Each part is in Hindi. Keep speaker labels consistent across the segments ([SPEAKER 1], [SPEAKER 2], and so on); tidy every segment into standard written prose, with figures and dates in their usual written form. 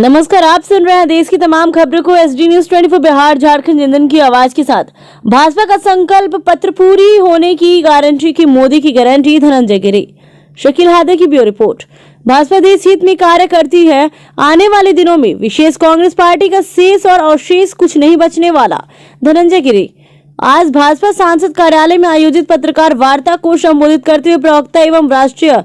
[SPEAKER 1] नमस्कार, आप सुन रहे हैं देश की तमाम खबरों को एसडी न्यूज 24 बिहार झारखंड जिंदन की आवाज के साथ। भाजपा का संकल्प पत्र पूरी होने की गारंटी की मोदी की गारंटी, धनंजय गिरी। शकील हादे की ब्यूरो रिपोर्ट। भाजपा देश हित में कार्य करती है। आने वाले दिनों में विशेष कांग्रेस पार्टी का शेष और अवशेष कुछ नहीं बचने वाला, धनंजय गिरी। आज भाजपा सांसद कार्यालय में आयोजित पत्रकार वार्ता को संबोधित करते हुए प्रवक्ता एवं राष्ट्रीय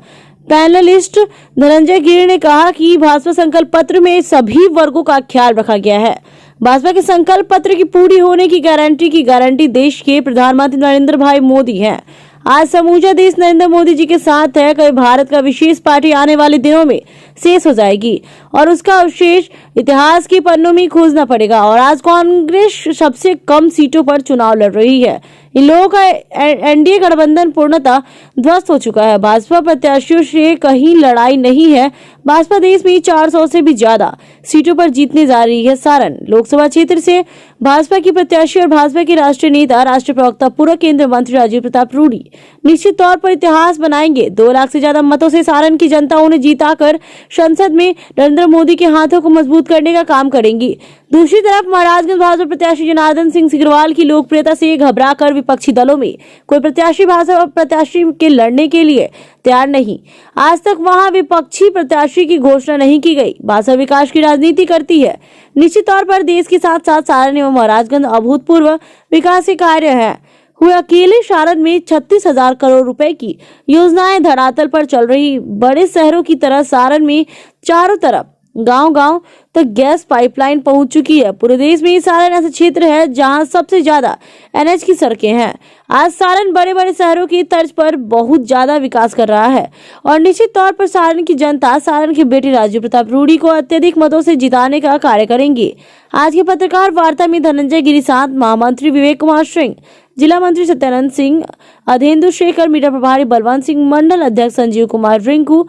[SPEAKER 1] पैनलिस्ट धनंजय गिरी ने कहा कि भाजपा संकल्प पत्र में सभी वर्गों का ख्याल रखा गया है। भाजपा के संकल्प पत्र की पूरी होने की गारंटी देश के प्रधानमंत्री नरेंद्र भाई मोदी हैं। आज समूचा देश नरेंद्र मोदी जी के साथ है। कभी भारत का विशेष पार्टी आने वाले दिनों में शेष हो जाएगी और उसका अवशेष इतिहास के पन्नों में खोजना पड़ेगा। और आज कांग्रेस सबसे कम सीटों पर चुनाव लड़ रही है। इन लोगों का एनडीए गठबंधन पूर्णतः ध्वस्त हो चुका है। भाजपा प्रत्याशियों से कहीं लड़ाई नहीं है। भाजपा देश में 400 से भी ज्यादा सीटों पर जीतने जा रही है। सारण लोकसभा क्षेत्र से भाजपा की प्रत्याशी और भाजपा के राष्ट्रीय नेता, राष्ट्रीय प्रवक्ता, पूर्व केंद्रीय मंत्री राजीव प्रताप रूडी निश्चित तौर पर इतिहास बनाएंगे। 2 लाख से ज्यादा मतों से सारण की जनता उन्हें जीताकर संसद में नरेंद्र मोदी के हाथों को मजबूत करने का काम करेंगी। दूसरी तरफ महाराजगंज भाजपा प्रत्याशी जनार्दन सिंह सिग्रीवाल की लोकप्रियता से घबराकर विपक्षी दलों में कोई प्रत्याशी भाजपा प्रत्याशी के लड़ने के लिए तैयार नहीं। आज तक वहां विपक्षी प्रत्याशी की घोषणा नहीं की गई। भाजपा विकास की राजनीति करती है। निश्चित तौर पर देश के साथ साथ सारण एवं महाराजगंज अभूतपूर्व विकास के कार्य है हुए। अकेले सारण में 36,000 करोड़ रुपए की योजनाएं धरातल पर चल रही। बड़े शहरों की तरह सारण में चारों तरफ गांव-गांव तक गैस पाइपलाइन पहुंच चुकी है। पूरे देश में सारण ऐसा क्षेत्र है जहां सबसे ज्यादा एनएच की सड़कें हैं। आज सारण बड़े-बड़े शहरों की तर्ज पर बहुत ज्यादा विकास कर रहा है और निश्चित तौर पर सारण की जनता सारण के बेटे राजीव प्रताप रूडी को अत्यधिक मतों से जिताने का कार्य करेंगे। आज के पत्रकार वार्ता में धनंजय गिरी साथ महामंत्री विवेक कुमार सिंह, जिला मंत्री सत्यानंद सिंह, अधेंदु शेखर, मीडिया प्रभारी बलवंत सिंह, मंडल अध्यक्ष संजीव कुमार रिंकू,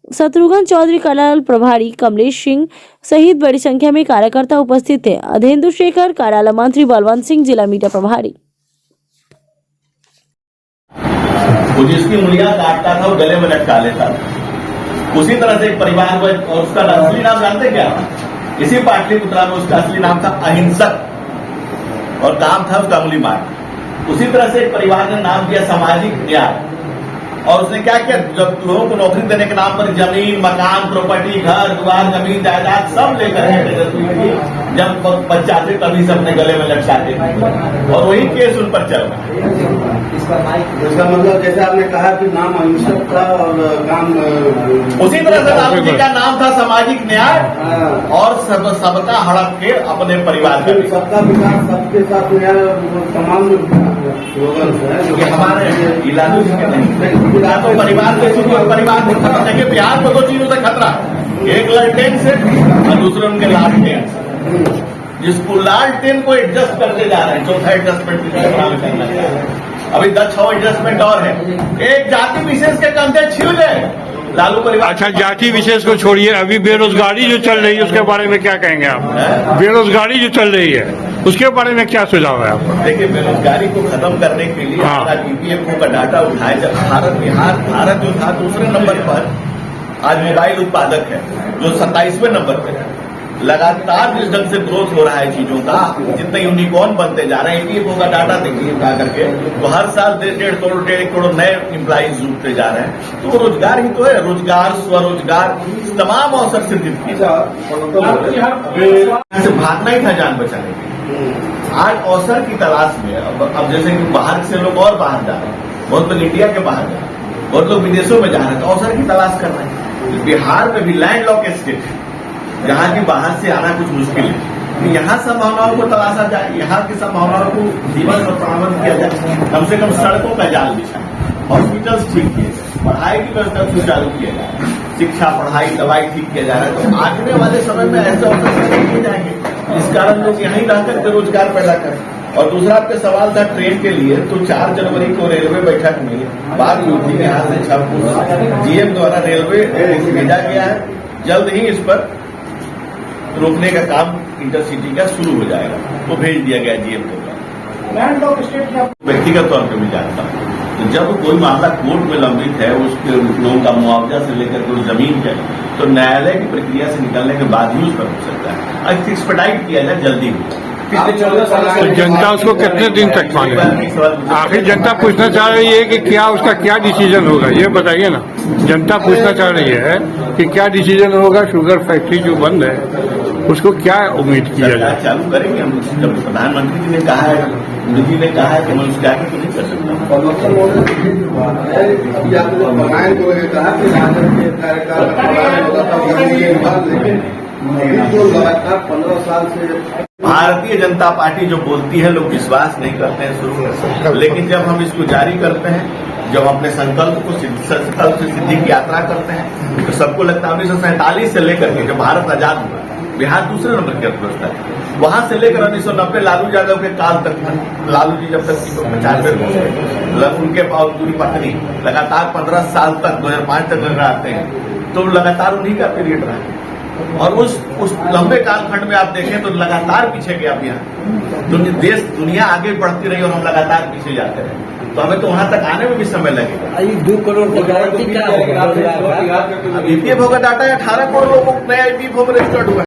[SPEAKER 1] शत्रुघ्न चौधरी, कार्यालय प्रभारी कमलेश सिंह सहित बड़ी संख्या में कार्यकर्ता उपस्थित थे। अधेंदु शेखर, कार्यालय मंत्री बलवंत सिंह, जिला मीडिया प्रभारी।
[SPEAKER 2] वो जिसकी उंगलियां काटता था वो गले में लटका लेता था। उसी तरह से एक परिवार को, और उसका असली नाम जानते क्या? इसी पाटलिपुत्रा में उसका असली नाम था अहिंसक और काम था उसका अंगुली मार। उसी तरह से एक परिवार ने नाम दिया सामाजिक न्याय। और उसने क्या किया? जब लोगों को नौकरी देने के नाम पर जमीन, मकान, प्रॉपर्टी, घर द्वार, जमीन जायदाद सब लेकर जब बच्चा थे तभी से अपने गले में लटकाते थे और वही केस उन पर चल रहा।
[SPEAKER 3] इसका मतलब जैसे आपने कहा कि नाम अहिंसक था और काम
[SPEAKER 2] उसी तरह से लालू जी का नाम था सामाजिक न्याय और सबका हड़प के अपने परिवार का
[SPEAKER 3] सबका विकास, सबके साथ तमाम
[SPEAKER 2] हमारे लालू जी के नहीं तो परिवार से परिवार को खत्म देंगे। बिहार को 2 चीजों से खतरा, एक लालटेन से और दूसरे उनके लालटेन से, जिसको लालटेन को एडजस्ट करते जा रहे हैं। चौथा एडजस्टमेंट करना चाह रहे हैं। अभी 10 एडजस्टमेंट और है। एक जाति विशेष के कंधे छीन ले लालू परिवार।
[SPEAKER 4] अच्छा, जाति विशेष को छोड़िए, अभी बेरोजगारी जो चल रही है उसके बारे में क्या कहेंगे आप? बेरोजगारी जो चल रही है उसके बारे में क्या सुझाव है आपका?
[SPEAKER 2] देखिए, बेरोजगारी को खत्म करने के लिए ईपीएफओ का डाटा उठाया जब भारत जो था दूसरे नंबर पर आज मोबाइल उत्पादक है जो 27वें नंबर पर है। लगातार जिस ढंग से ग्रोथ हो रहा है चीजों का, जितने यूनिकॉर्न बनते जा रहे हैं, ईपीएफओ का डाटा देखिए उठा करके, तो हर साल 1.5 करोड़ नए एम्प्लॉइज जुड़ते जा रहे हैं। तो वो रोजगार ही तो है। रोजगार, स्वरोजगार, तमाम अवसर सृजित किए से भागना ही था जान बचाने के। आज अवसर की तलाश में अब जैसे कि बाहर से लोग और बाहर जा रहे हैं, बहुत लोग इंडिया के बाहर जा रहे हैं, बहुत लोग विदेशों में जा रहे हैं, तो अवसर की तलाश कर रहे हैं। बिहार में भी लैंड लॉक स्टेट है जहाँ की बाहर से आना कुछ मुश्किल है। यहाँ संभावनाओं को तलाशा जाए, यहाँ की संभावनाओं को जीवन में प्रारंभ किया जाए। कम से कम सड़कों का जाल बिछाए, हॉस्पिटल्स ठीक किए जाए, पढ़ाई की व्यवस्था सुचारू किया जाए, शिक्षा, पढ़ाई, दवाई ठीक किया जा रहा है। तो आने वाले समय में ऐसे अवसर किए जाएंगे जिस कारण लोग यहीं रह करके रोजगार पैदा करें। और दूसरा आपका सवाल था ट्रेन के लिए, तो 4 जनवरी को रेलवे बैठक में बात हुई थी। यहाँ से 6 जीएम द्वारा रेलवे भेजा गया है। जल्द ही इस पर रोकने का काम इंटरसिटी का शुरू हो जाएगा। तो भेज दिया गया जीएम को। व्यक्तिगत तौर पर भी जानता हूँ जब कोई मामला कोर्ट में लंबित है, उसके लोगों का मुआवजा से लेकर के उस जमीन है, तो न्यायालय की प्रक्रिया से निकलने के बाद ही उस पर हो सकता है। एक्सपेडाइट किया जाए, जल्दी हो।
[SPEAKER 4] तो जनता उसको कितने दिन तक माने? आखिर जनता पूछना चाह रही है कि क्या उसका क्या डिसीजन होगा, ये बताइए ना। जनता पूछना चाह रही है कि क्या डिसीजन होगा, शुगर फैक्ट्री जो बंद है उसको क्या उम्मीद किया जाए?
[SPEAKER 2] चालू करेंगे हम। जब प्रधानमंत्री जी ने कहा है, मोदी जी ने कहा है कि मैं उसके आगे तो नहीं कर सकता।
[SPEAKER 3] और अभी आपने बनाए को कहा कि राजद के कार्यकाल होगा तब, लेकिन तो लगातार 15 साल से
[SPEAKER 2] भारतीय जनता पार्टी जो बोलती है, लोग विश्वास नहीं करते हैं शुरू में, लेकिन जब हम इसको जारी करते हैं, जब अपने संकल्प को संकल्प से सिद्धि की यात्रा करते हैं, तो सबको लगता है 1947 से लेकर के जब भारत आजाद हुआ, बिहार दूसरे नंबर की अर्थव्यवस्था है, वहां से लेकर 1990 लालू यादव के काल तक, लालू जी जब तक 95 उनके पूरी पत्नी लगातार 15 साल तक 2005 तक अगर आते हैं तो लगातार उन्हीं का पीरियड रहा है। और उस लंबे कालखंड में आप देखें तो लगातार पीछे गया अभियान, देश दुनिया आगे बढ़ती रही और हम लगातार पीछे जाते रहे, तो हमें तो वहां तक आने में भी समय लगेगा।
[SPEAKER 5] 2 करोड़
[SPEAKER 2] ईपीएफ का डाटा है, 18 करोड़ लोगों को नया ईपीएफ रजिस्टर्ड हुआ है।